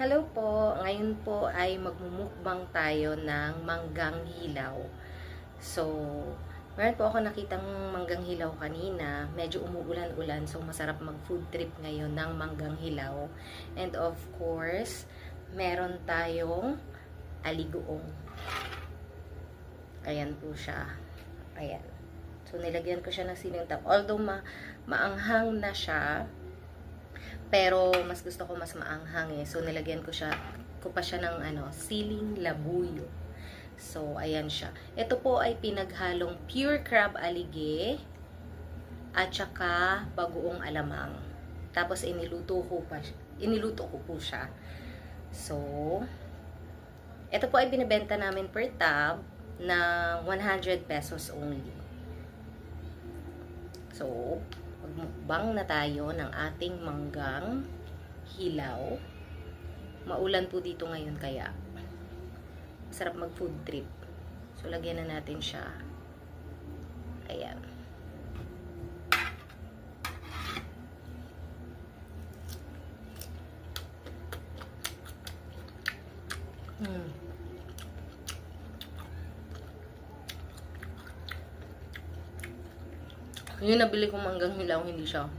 Hello po! Ngayon po ay magmumukbang tayo ng manggang hilaw. So, meron po ako nakitang manggang hilaw kanina. Medyo umuulan-ulan, so masarap mag-food trip ngayon ng manggang hilaw. And of course, meron tayong aligoong. Ayan po siya. Ayan. So, nilagyan ko siya ng sinintang. Although maanghang na siya, pero mas gusto ko mas maanghang eh. So nilagyan ko pa siya ng siling labuyo. So ayan siya. Ito po ay pinaghalong pure crab alige at saka bagoong alamang. Tapos iniluto ko po siya. So ito po ay binebenta namin per tab na 100 pesos only. So magmukbang na tayo ng ating manggang hilaw. Maulan po dito ngayon kaya masarap mag food trip. So lagyan na natin siya. Ayan. Yung nabili kong manggang hilaw, hindi siya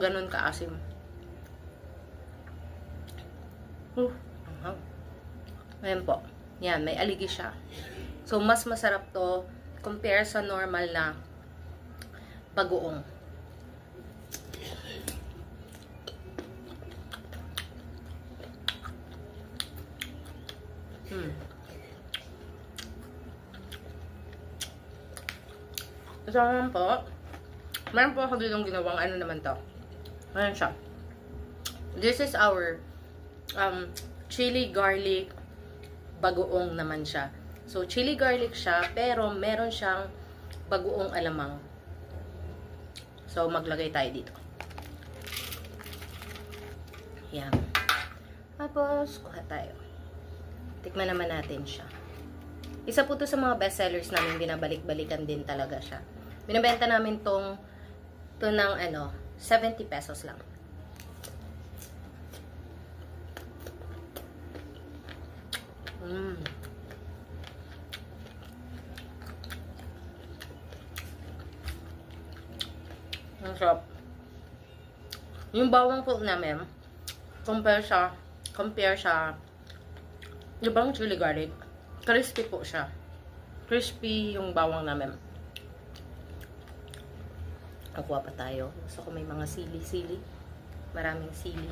ganun kaasim. Ayan po. Yan, may aligi siya. So, mas masarap to compare sa normal na bagoong. So, naman po, meron po ako ditong ginawang naman to. Ayan siya. This is our chili garlic bagoong naman siya. So, chili garlic siya, pero meron siyang bagoong alamang. So, maglagay tayo dito. Yan. Tapos, kuha tayo. Tikman naman natin siya. Isa po to sa mga bestsellers namin, binabalik-balikan din talaga siya. Binibenta namin to ng 70 pesos lang. Ang sarap. Yung bawang po namin, compare siya ibang chili garlic. Crispy po siya. Crispy yung bawang namin. Nakuha pa tayo. Gusto ko may mga sili-sili. Maraming sili.